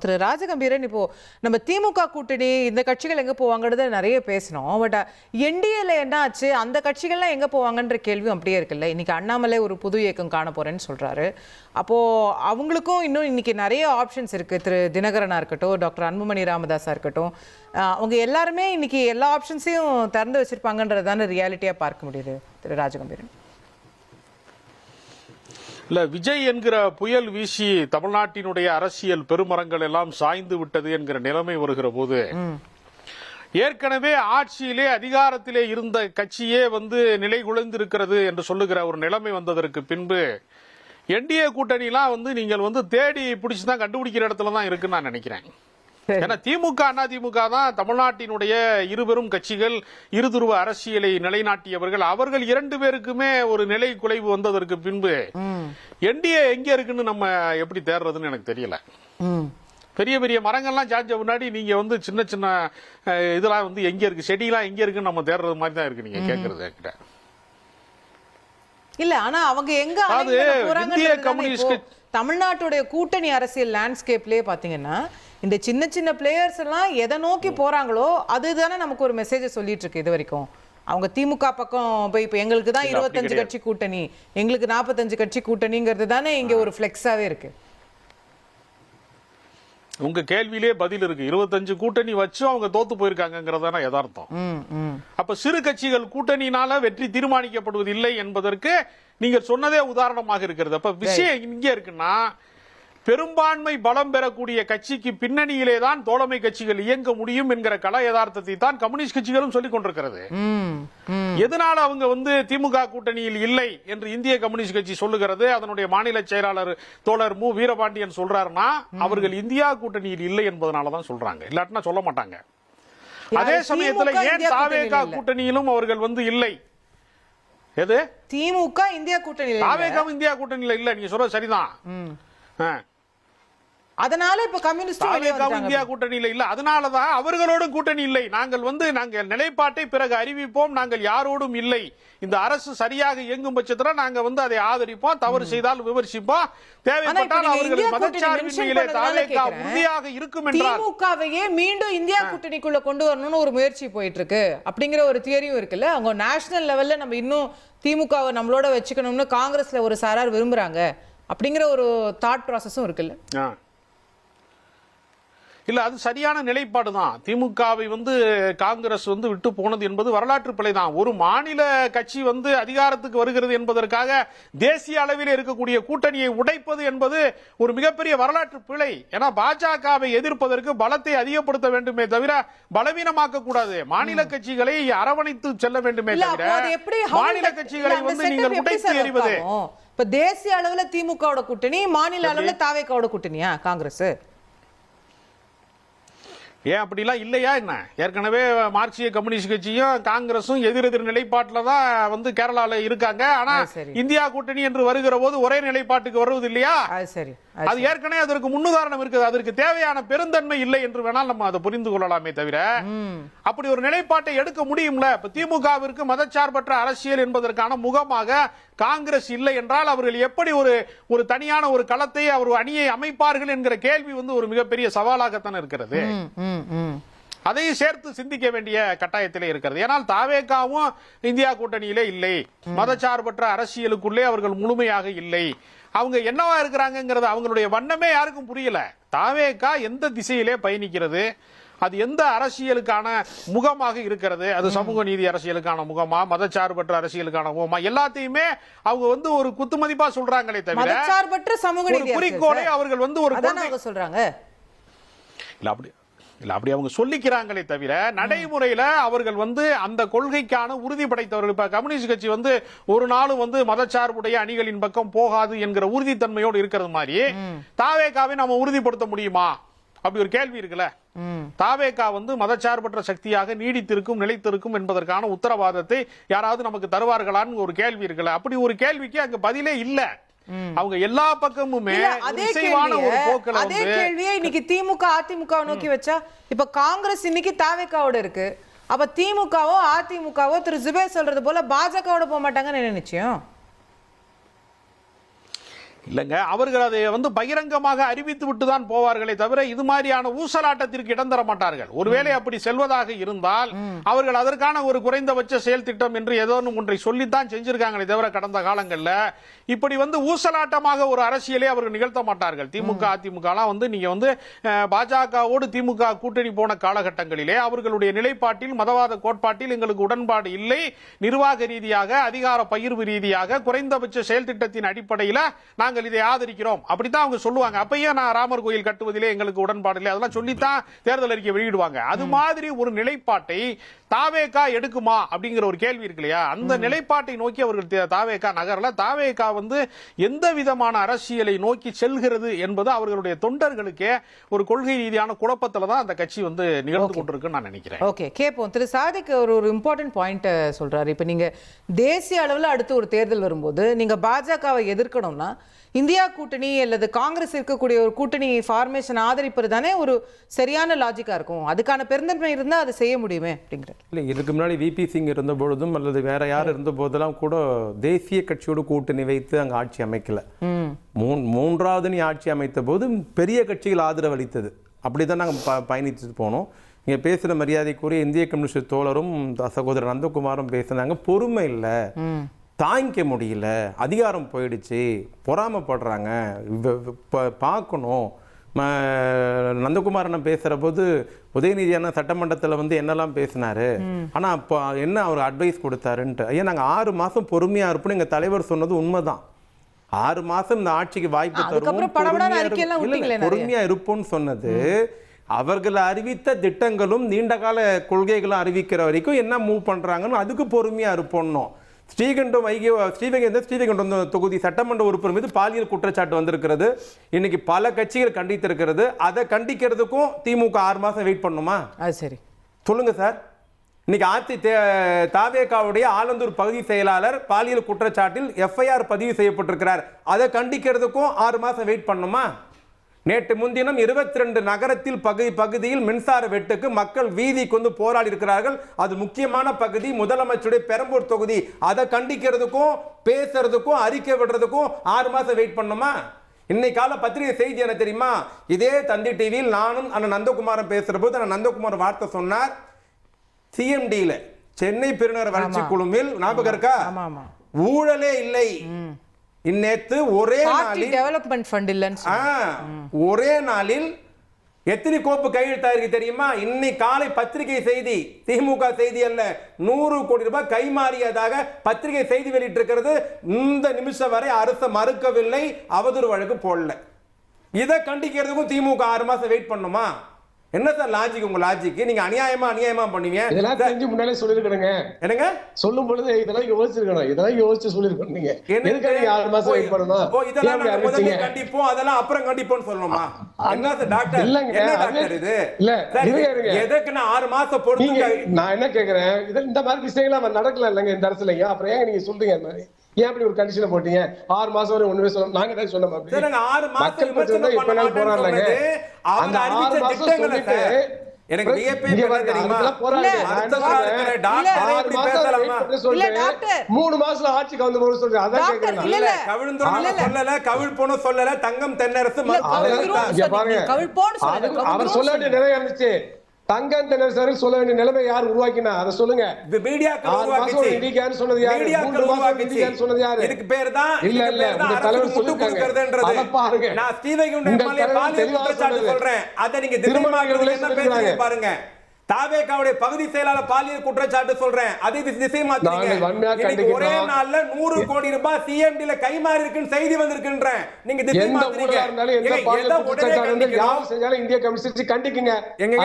திரு ராஜகம்பீரன், இப்போ நம்ம திமுக கூட்டணி இந்த கட்சிகள் எங்க போவாங்கன்றத நிறைய பேசணும். பட் என்டிஏல என்ன ஆச்சு, அந்த கட்சிகள்லாம் எங்க போவாங்கன்ற கேள்வியும் அப்படியே இருக்குல்ல. இன்னைக்கு அண்ணாமலை ஒரு புது இயக்கம் காண போறேன்னு சொல்றாரு. அப்போ அவங்களுக்கும் இன்னும் இன்னைக்கு நிறைய ஆப்ஷன்ஸ் இருக்கு. திரு தினகரனா இருக்கட்டும், டாக்டர் அன்புமணி ராமதாஸா இருக்கட்டும், அவங்க எல்லாருமே இன்னைக்கு எல்லா ஆப்ஷன்ஸையும் திறந்து வச்சிருப்பாங்கன்றதான ரியாலிட்டியா பார்க்க முடியுது திரு ராஜகம்பீரன். இல்ல, விஜய் என்கிற புயல் வீசி தமிழ்நாட்டினுடைய அரசியல் பெருமரங்கள் எல்லாம் சாய்ந்து விட்டது என்கிற நிலைமை வருகிற போது, ஏற்கனவே ஆட்சியிலே அதிகாரத்திலே இருந்த கட்சியே நிலை குலைந்திருக்கிறது என்று சொல்லுகிற ஒரு நிலைமை வந்ததற்கு பின்பு என்டிஏ கூட்டணிலாம் நீங்கள் தேடி பிடிச்சுதான் கண்டுபிடிக்கிற இடத்துல தான் இருக்குன்னு நான் நினைக்கிறேன். ஏன்னா திமுக அதிமுக தான் தமிழ்நாட்டினுடைய இருபெரும் கட்சிகள், இருதுருவ அரசியலை நிலைநாட்டியவர்கள். அவர்கள் இரண்டு பேருக்குமே ஒரு நிலை குலைவு வந்ததற்கு பின்பு என்டிஏ எங்க இருக்குன்னு நம்ம எப்படி தேடுறதுன்னு எனக்கு தெரியல. பெரிய பெரிய மரங்கள்லாம் சாஞ்ச முன்னாடி நீங்க சின்ன சின்ன இதெல்லாம் எங்க இருக்கு, செடியெல்லாம் எங்க இருக்குன்னு நம்ம தேடுறது மாதிரி தான் இருக்கு நீங்க கேட்கறது என்கிட்ட. இல்ல, ஆனா அவங்க எங்க இந்திய கம்யூனிஸ்ட் தமிழ்நாட்டுடைய கூட்டணி அரசியல் லேண்ட்ஸ்கேப்லயே பாத்தீங்கன்னா இந்த சின்ன சின்ன பிளேயர்ஸ் எல்லாம் எதை நோக்கி போறாங்களோ அதுதானே நமக்கு ஒரு மெசேஜ் சொல்லிட்டு இருக்கு. இது வரைக்கும் அவங்க திமுக பக்கம் போய் இப்ப எங்களுக்கு தான் 25 கட்சி கூட்டணி, எங்களுக்கு 45 கட்சி கூட்டணிங்கிறது தானே இங்க ஒரு பிளெக்ஸாவே இருக்கு. உங்க கேள்வியிலே பதில் இருக்கு. 25 கூட்டணி வச்சும் அவங்க தோத்து போயிருக்காங்கிறதான யதார்த்தம். அப்ப சிறு கட்சிகள் கூட்டணினால வெற்றி தீர்மானிக்கப்படுவதில்லை என்பதற்கு நீங்க சொன்னதே உதாரணமாக இருக்கிறது. அப்ப விஷயம் இங்க இருக்குன்னா, பெரும்பான்மை பலம் பெறக்கூடிய கட்சிக்கு பின்னணியிலே தான் தோழமை கட்சிகள் இயங்க முடியும் என்கிற கல யதார்த்தத்தை தான் கம்யூனிஸ்ட் கட்சிகளும் சொல்லிக் கொண்டிருக்கிறது. எதனால அவங்க திமுக கூட்டணியில் இல்லை என்று இந்திய கம்யூனிஸ்ட் கட்சி சொல்லுகிறது. அதனுடைய மாநில செயலாளர் தோழர் மு வீரபாண்டியன் சொல்றாருன்னா, அவர்கள் இந்தியா கூட்டணியில் இல்லை என்பதனாலதான் சொல்றாங்க, இல்லாட்டினா சொல்ல மாட்டாங்க. அதே சமயத்தில் ஏன் தாவேகா கூட்டணியிலும் அவர்கள் இல்லை? எது திமுக இந்தியா கூட்டணியில், தாவேகா இந்தியா கூட்டணியில் இல்ல, நீங்க சொல்றது சரிதான். அதனால இப்ப கம்யூனிஸ்ட் இந்தியா கூட்டணியில இல்ல, அதனாலதான் அவர்களோடு கூட்டணி இல்லை. நாங்கள் நிலைப்பாட்டை பிறகு அறிவிப்போம். நாங்கள் யாரோடும் இல்லை. இந்த அரசு சரியாக இயங்கும் பட்சத்தில் நாங்க அதை ஆதரிப்போம், தவறு செய்தால் விமர்சிப்போம், தேவைப்பட்டால் அவர்கள் மதச்சார்பின்மையிலே தாவேகா உறுதியாக இருக்கும் என்றால் திமுகவையே மீண்டும் இந்தியா கூட்டணிக்குள்ள கொண்டு வரணும்னு ஒரு முயற்சி போயிட்டு இருக்கு அப்படிங்கிற ஒரு தியரியும் இருக்குல்ல. அவங்க நேஷனல் லெவல்ல நம்ம இன்னும் திமுகவை நம்மளோட வச்சுக்கணும்னு காங்கிரஸ்ல ஒரு சாரார் விரும்புறாங்க அப்படிங்கிற ஒரு தாட் ப்ராசஸும் இருக்குல்ல. இல்ல, அது சரியான நிலைப்பாடு தான். திமுகவை காங்கிரஸ் விட்டு போனது என்பது வரலாற்று பிழை தான். ஒரு மாநில கட்சி அதிகாரத்துக்கு வருகிறது என்பதற்காக தேசிய அளவில் இருக்கக்கூடிய கூட்டணியை உடைப்பது என்பது ஒரு மிகப்பெரிய வரலாற்று பிழை. ஏன்னா பாஜகவை எதிர்ப்பதற்கு பலத்தை அதிகப்படுத்த வேண்டுமே தவிர பலவீனமாக்க கூடாது. மாநில கட்சிகளை அரவணைத்து செல்ல வேண்டுமே தவிர மாநில கட்சிகளை நீங்கள் உடைத்து எறிவது. இப்ப தேசிய அளவுல திமுகவோட கூட்டணி, மாநில அளவுல தாவேகாவோட கூட்டணியா காங்கிரஸ்? ஏன் அப்படிலாம் இல்லையா என்ன? ஏற்கனவே மார்க்சிய கம்யூனிஸ்ட் கட்சியும் காங்கிரசும் எதிரெதிர் நிலைப்பாட்டில் தான் கேரளால இருக்காங்க. ஆனா இந்தியா கூட்டணி என்று வருகிற போது ஒரே நிலைப்பாட்டுக்கு வருவது இல்லையா? அது ஏற்கனவே அதற்கு முன்னுதாரணம் இருக்குது. அதற்கு தேவையான பெருந்தன்மை இல்லை என்று வேணால் நம்ம அதை புரிந்து கொள்ளலாமே தவிர அப்படி ஒரு நிலைப்பாட்டை எடுக்க முடியும்ல. இப்ப திமுகவிற்கு மதச்சார்பற்ற அரசியல் என்பதற்கான முகமாக காங்கிரஸ் இல்லை என்றால் அவர்கள் எப்படி ஒரு தனியான ஒரு களத்தை ஒரு அணியை அமைப்பார்கள் என்கிற கேள்வி ஒரு மிகப்பெரிய சவாலாகத்தான் இருக்கிறது. அதையும் சேர்த்து சிந்திக்க வேண்டிய கட்டாயத்திலே இருக்கிறது. ஏனால் தாவேகாவும் இந்தியா கூட்டணியிலே இல்லை, மதச்சார்பற்ற அரசியலுக்குள்ளே அவர்கள் முழுமையாக இல்லை. அவங்க என்னவா இருக்கிறாங்கிறது அவங்களுடைய வண்ணமே யாருக்கும் புரியல. தாவேகா எந்த திசையிலே பயணிக்கிறது, அது எந்த அரசியலுக்கான முகமாக இருக்கிறது, அது சமூக நீதி அரசியலுக்கான முகமா, மதச்சார்பற்ற அரசியலுக்கான முகமா, எல்லாத்தையுமே அவங்க ஒரு குத்துமதிப்பா சொல்றாங்களே தவிர மதச்சார்பற்ற சமூக நீதி குறிக்கோளை அவர்கள் ஒரு சொல்றாங்க இல்ல அப்படி அவங்க சொல்லிக்கிறாங்களே தவிர நடைமுறையில அவர்கள் அந்த கொள்கைக்கான உறுதி படைத்தவர்கள். இப்ப கம்யூனிஸ்ட் கட்சி ஒரு நாளும் மதச்சார்புடைய அணிகளின் பக்கம் போகாது என்கிற உறுதித்தன்மையோடு இருக்கிறது மாதிரி தாவேகாவை நாம உறுதிப்படுத்த முடியுமா? அப்படி ஒரு கேள்வி இருக்குல்ல. தாவேகா மதச்சார்பற்ற சக்தியாக நீடித்திருக்கும், நிலைத்திருக்கும் என்பதற்கான உத்தரவாதத்தை யாராவது நமக்கு தருவார்களான்னு ஒரு கேள்வி இருக்குல்ல. அப்படி ஒரு கேள்விக்கு அங்க பதிலே இல்ல. அவங்க எல்லா பக்கமுமே அதே கேள்வியை இன்னைக்கு திமுக அதிமுக நோக்கி வச்சா, இப்ப காங்கிரஸ் இன்னைக்கு தாவேகாவோட இருக்கு. அப்ப திமுகவோ அதிமுகவோ திரு ஜுபேர் சொல்றது போல பாஜகவோட போக மாட்டாங்கன்னு என்ன நிச்சயம்? இல்லங்க, அவர்கள் அதை வந்து பகிரங்கமாக அறிவித்து விட்டு தான் போவார்களே தவிர இது மாதிரியான ஊசலாட்டத்திற்கு இடம் தர மாட்டார்கள். ஒருவேளை அப்படி செல்வதாக இருந்தால் அவர்கள் அதற்கான ஒரு குறைந்தபட்ச செயல் திட்டம் என்று ஏதோ ஒன்றை சொல்லித்தான் செஞ்சிருக்காங்களே தவிர கடந்த காலங்களில் இப்படி வந்து ஊசலாட்டமாக ஒரு அரசியலே அவர்கள் நிகழ்த்த மாட்டார்கள். திமுக அதிமுக வந்து நீங்க வந்து பாஜகவோடு திமுக கூட்டணி போன காலகட்டங்களிலே அவர்களுடைய நிலைப்பாட்டில் மதவாத கோட்பாட்டில் எங்களுக்கு உடன்பாடு இல்லை, நிர்வாக ரீதியாக அதிகார பகிர்வு ரீதியாக குறைந்தபட்ச செயல் திட்டத்தின் அடிப்படையில் நாங்கள் இதை ஆதரிக்கிறோம் அப்படித்தான் அவங்க சொல்லுவாங்க. அப்பயே நான் ராமர் கோயில் கட்டுவதிலே எங்களுக்கு உடன்பாடு இல்லை அதெல்லாம் சொல்லித்தான் தேர்தல் அறிக்கை வெளியிடுவாங்க. அது மாதிரி ஒரு நிலைப்பாட்டை தாவேகா எடுக்குமா அப்படிங்கிற ஒரு கேள்வி இருக்கு இல்லையா, அந்த நிலைப்பாட்டை நோக்கி அவர்கள் தாவேகா நகரல. தாவேகா வந்து எந்த விதமான அரசியலை நோக்கி செல்கிறது என்பது அவர்களுடைய தொண்டர்களுக்கே ஒரு கொள்கை ரீதியான குழப்பத்துல தான் அந்த கட்சி வந்து நிகழ்ந்து கொண்டிருக்குன்னு நான் நினைக்கிறேன். ஓகே, கேட்போம். திரு சாதிக் ஒரு இம்பார்ட்டன்ட் பாயிண்ட் சொல்றாரு. இப்ப நீங்க தேசிய அளவில் அடுத்து ஒரு தேர்தல் வரும்போது நீங்க பாஜகவை எதிர்க்கணும்னா இந்தியா கூட்டணி அல்லது காங்கிரஸ் இருக்கக்கூடிய ஒரு கூட்டணி ஃபார்மேஷன் ஆதரிப்பது தானே ஒரு சரியான லாஜிக்கா இருக்கும். அதுக்கான பெருந்தன்மை இருந்தால் அதை செய்ய முடியுமே அப்படிங்கிற. இல்லை, இதுக்கு முன்னாடி விபி சிங் இருந்த பொழுதும் அல்லது வேற யார் இருந்த போதெல்லாம் கூட தேசிய கட்சியோடு கூட்டணி வைத்து அங்கே ஆட்சி அமைக்கல. மூன்றாவது நீ ஆட்சி அமைத்த போது பெரிய கட்சிகள் ஆதரவு அளித்தது. அப்படிதான் நாங்கள் பயணித்து போனோம். இங்கே பேசுகிற மரியாதைக்குரிய இந்திய கம்யூனிஸ்ட் தோழரும் சகோதரர் நந்தகுமாரும் பேசினாங்க, பொறுமை இல்லை, தாங்கிக்க முடியல, அதிகாரம் போயிடுச்சு, பொறாமப்படுறாங்க, பார்க்கணும். நந்தகுமாரன் பேசுகிற போது உதயநிதி அண்ணா சட்டமன்றத்தில் வந்து என்னெல்லாம் பேசினாரு, ஆனால் அப்போ என்ன அவர் அட்வைஸ் கொடுத்தாருன்ட்டு. ஐயா, நாங்கள் 6 மாதம் பொறுமையாக இருப்போம். எங்கள் தலைவர் சொன்னது உண்மைதான். 6 மாதம் இந்த ஆட்சிக்கு வாய்ப்பு தருவோம், பொறுமையா இருப்போம்னு சொன்னது. அவர்கள் அறிவித்த திட்டங்களும் நீண்டகால கொள்கைகளும் அறிவிக்கிற வரைக்கும் என்ன மூவ் பண்றாங்கன்னு அதுக்கு பொறுமையா இருப்போம். ஸ்ரீவைகுண்டம் தொகுதி சட்டமன்ற உறுப்பினர் மீது பாலியல் குற்றச்சாட்டு வந்திருக்கிறது. இன்னைக்கு பல கட்சிகள் கண்டித்திருக்கிறது. அதை கண்டிக்கிறதுக்கும் திமுக 6 மாசம் வெயிட் பண்ணுமா? சரி சொல்லுங்க சார். இன்னைக்கு தாவேகாவுடைய ஆலந்தூர் பகுதி செயலாளர் பாலியல் குற்றச்சாட்டில் எஃப்ஐஆர் பதிவு செய்யப்பட்டிருக்கிறார். அதை கண்டிக்கிறதுக்கும் 6 மாசம் வெயிட் பண்ணுமா? நேற்று முன்தினம் 22 நகரத்தில் பகுதியில் மின்சார வெட்டுக்கு மக்கள் வீதிக்கு வந்து போராடி இருக்கிறார்கள். அது முக்கியமான பகுதி, முதலமைச்சருடைய பெரம்பூர் தொகுதி. அதை கண்டிக்கிறதுக்கும் பேசுறதுக்கும் அறிக்கை விடுறதுக்கும் 6 மாசம் வெயிட் பண்ணுமா? இன்னைக்கு கால பத்திரிகை செய்தி என்ன தெரியுமா? இதே தந்தி டிவியில் நானும் அண்ணன் நந்தகுமாரன் பேசுற போது அண்ணன் நந்தகுமார் வார்த்தை சொன்னார், சிஎம்டியில சென்னை பெருநகர வளர்ச்சி குழுவில் ஞாபகம் இருக்கா, ஊழலே இல்லை. நேத்து ஒரே நாளில் டெவலப்மென்ட் ஃபண்ட் இல்லன்னு ஒரே நாளில் எத்தனை கோப்பு கையெழுத்தாயிருக்கு தெரியுமா? இன்னைக்கு காலை பத்திரிகை செய்தி, திமுக செய்தி அல்ல, 100 கோடி ரூபாய் கைமாறியதாக பத்திரிகை செய்தி வெளியிட்டிருக்கிறது. இந்த நிமிஷம் வரை அரசு மறுக்கவில்லை, அவதூறு வழக்கு போடல. இதை கண்டிக்கிறதுக்கும் திமுக 6 மாசம் வெயிட் பண்ணுமா? என்ன சார் லாஜிக் உங்க லாஜிக்? நீங்க அநியாயமா பண்ணுவீங்க. இதெல்லாம் தெரிஞ்சு முன்னாலே சொல்லிருக்கணுங்க. என்னங்க சொல்லும் பொழுது இதெல்லாம் யோசிச்சிருக்கணும். இதெல்லாம் யோசிச்சு சொல்லிருக்கணும். நீங்க எதுக்கு 6 மாசம் வெயிட் பண்ணணும்? இதெல்லாம் நாங்க முதல்ல கண்டிப்போம், அதெல்லாம் அப்புறம் கண்டிப்போம்னு சொல்லணுமா? என்ன சார் டாக்டர்? இல்லங்க, என்ன டாக்டர் இது? இல்ல இருங்க, எதுக்கு நான் 6 மாசம் பொறுத்து? நான் என்ன கேக்குறேன், இந்த மாதிரி விஷயங்கள் நடக்கல இல்லங்க இந்த அரசுல. அப்புறம் ஏங்க நீங்க சொல்றீங்க இந்த மாதிரி? ஏன் அப்படி ஒரு கண்டிஷனை போட்டீங்க? 6 மாசம் வரை ஒண்ணுமே சொல்ல நாங்க தான் சொன்னோம். அப்படி 6 மாசம் இப்ப நாள் போராடலாங்க. அந்த 6 மாசம் சொல்லிட்டு எனக்கு வியப்பே தெரியுமா? 3 மாசம் ஆட்சிக்கு வந்து போற சொல்றேன். அதான் கேக்குறேன். இல்ல கவிழ்ந்தோன்னு சொல்லல, கவிழ் போன சொல்லல, தங்கம் தென்னரசு அவர் சொல்ல வேண்டிய நிலை இருந்துச்சு. தங்கம் தென்னரசு சொல்ல வேண்டிய நிலைமை யார் உருவாக்கினா அதை சொல்லுங்க. மீடியாக்கள் உருவாக்கிச்சு சொன்னது யாரு? 3 மாசம் சொன்னது யாரு? இதுக்கு பேர் தான் இல்ல உங்க தலைவர் சொல்லிருக்காங்க. அத பாருங்க. நான் ஸ்ரீவைகுண்டம் பாலியல் குற்றச்சாட்டு சொல்றேன். அத நீங்க திருமாவளவன் என்ன பேசுறீங்க பாருங்க. தாவேகாவுடைய பகுதி செயலாளர் பாலியல் குற்றச்சாட்டு சொல்றேன். அதை திசை மாத்துறீங்க. ஒரே நாள்ல 100 கோடி ரூபாய் சிஎம்டில கைமாறி இருக்குன்னு செய்தி வந்திருக்குன்றேன். நீங்க திசை மாத்துறீங்க. யார் செஞ்சாலும் இந்திய கம்யூனிஸ்ட் கண்டிக்குங்க,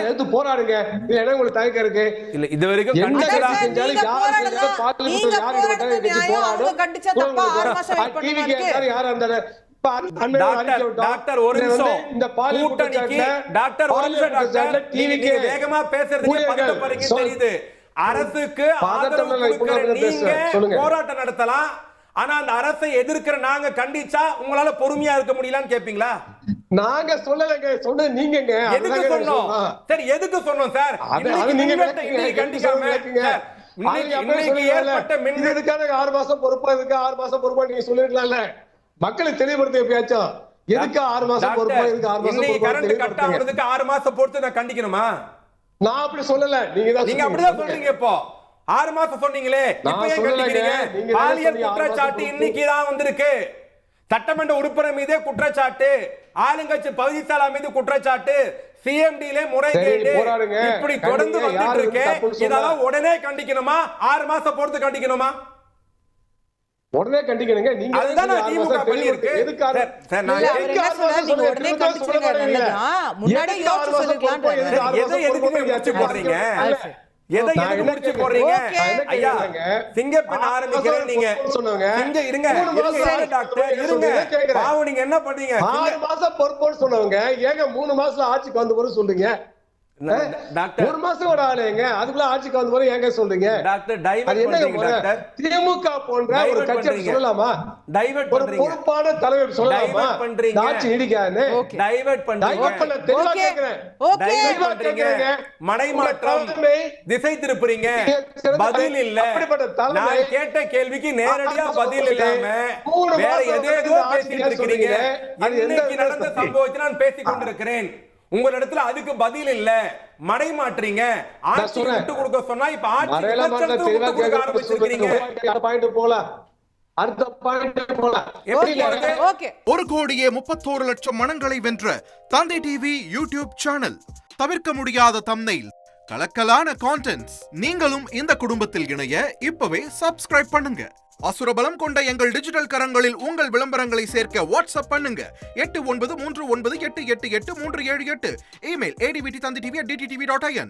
எடுத்து போராடுங்க. இல்ல உங்களுக்கு தயக்கம் இருக்கு? இல்ல இது வரைக்கும் எந்த செஞ்சாலும் யார் செஞ்சாலும் பாலியல் யாரா இருந்தாலும் டாக்டர் ஒரு நிமிஷம் இந்த கூட்டணிக்கு டாக்டர் ஒரு நிமிஷம் டாக்டர் நீங்க வேகமா பேசுறதுக்கு பதட்டப்படுறீங்க தெரியுது. அரசுக்கு ஆதரவு கொடுக்கிற நீங்க போராட்டம் நடத்தலாம், ஆனா அந்த அரசை எதிர்க்கிற நாங்க கண்டிச்சா உங்களால பொறுமையா இருக்க முடியலன்னு கேப்பீங்களா? நாங்க சொல்லலங்க, சொன்னது நீங்கங்க. எதுக்கு சொன்னோம்? சரி எதுக்கு சொன்னோம் சார்? இன்னைக்கு கண்டிக்காம இன்னைக்கு ஏற்பட்ட இதுக்கான 6 மாசம் பொறுப்பா இருக்கு, 6 மாசம் பொறுப்பா நீங்க சொல்லிருக்கலாம்ல. மக்களை தெளிவுபடுத்த எப்பயாச்சும் எதுக்கு 6 மாசம் பொறுப்பு, எதுக்கு 6 மாசம் இன்னைக்கு பொறுப்பு கரண்ட் கட் ஆகுறதுக்கு 6 மாசம் பொறுத்து நான் கண்டிக்கணுமா? நான் அப்படி சொல்லல, நீங்க அப்படிதான் சொல்றீங்க. இப்போ 6 மாசம் சொன்னீங்களே, இப்போ ஏன் கண்டிக்கிறீங்க? பாலியல் குற்றச்சாட்டு இன்னைக்கு தான் வந்திருக்கு. சட்டமன்ற உறுப்பினர் மீதே குற்றச்சாட்டு, ஆளுங்கட்சி பகுதி செயலா மீது குற்றச்சாட்டு, சிஎம்டில முறைகேடு, இப்படி தொடர்ந்து வந்துட்டு இருக்கு. இதெல்லாம் உடனே கண்டிக்கணுமா? 6 மாசம் பொறுத்து கண்டிக்கணுமா? உடனே கண்டிக்கணுங்க. நீங்க அதுதான் திமுக பண்ணிருக்கு. எதுக்காக இல்ல, அவர் என்ன சொல்றாரு, நீங்க உடனே கண்டிச்சிடுங்க, நல்லதுதான். முன்னாடியே யோசிச்சு சொல்லிருக்கலாம்ன்றாரு. எதை எதுக்கு முடிச்சு போடுறீங்க? எதை எதுக்கு முடிச்சு போடுறீங்க? ஐயா, சிங்கப்பெண் ஆரம்பிக்கிறேன் நீங்க. இங்க இருங்க டாக்டர், இருங்க. பாவம், நீங்க என்ன பண்ணீங்க? 6 மாசம் பொறுப்புன்னு சொன்னவங்க ஏங்க 3 மாசத்துல ஆட்சிக்கு வந்து போற சொல்றீங்க? டாக்டர் 1 மாசம் கூட ஆளுங்க, அதுக்குள்ள ஆட்சிக்கு வந்து போற ஏங்க சொல்றீங்க? டாக்டர் டைவர்ட் பண்றீங்க. டாக்டர் திமுக போன்ற ஒரு கட்சி சொல்லலாமா? டைவர்ட் ஒரு பண்றீங்க. பொறுப்பான தலைவர் சொல்லலாமா? டைவர்ட் பண்றீங்க. ஆட்சி இடிக்கானே. டைவர்ட் பண்றீங்க. டைவர்ட் பண்ண தெளிவா கேக்குறேன். டைவர்ட் பண்றீங்க. மடைமாற்றம், திசை திருப்புறீங்க. பதில் இல்ல. நான் கேட்ட கேள்விக்கு நேரடியா பதில் இல்லாம வேற ஏதேதோ பேசிட்டு இருக்கீங்க. இன்னைக்கு நடந்த சம்பவத்தை நான் பேசிக் கொண்டிருக்கிறேன். உங்களிடத்துல அதுக்கு பதில் இல்ல. மடை மாற்றீங்க. ஆட்சி விட்டு கொடுக்க சொன்னா இப்ப ஆட்சி விட்டு கொடுக்க ஆரம்பிச்சிருக்கீங்க. அடுத்த பாயிண்ட் போலாம். அடுத்த பாயிண்ட் போலாம். ஓகே. 1,31,00,000 மனங்களை வென்ற தந்தை டிவி யூடியூப் சேனல். தவிர்க்க முடியாத தம்ப்நெயில், கலக்கலான கான்டென்ட்ஸ். நீங்களும் இந்த குடும்பத்தில் இணைய இப்பவே சப்ஸ்கிரைப் பண்ணுங்க. அசுரபலம் கொண்ட எங்கள் டிஜிட்டல் கரங்களில் உங்கள் விளம்பரங்களை சேர்க்க வாட்ஸ்அப் பண்ணுங்க. 893988883778. Email advtthanditv@dttv.in.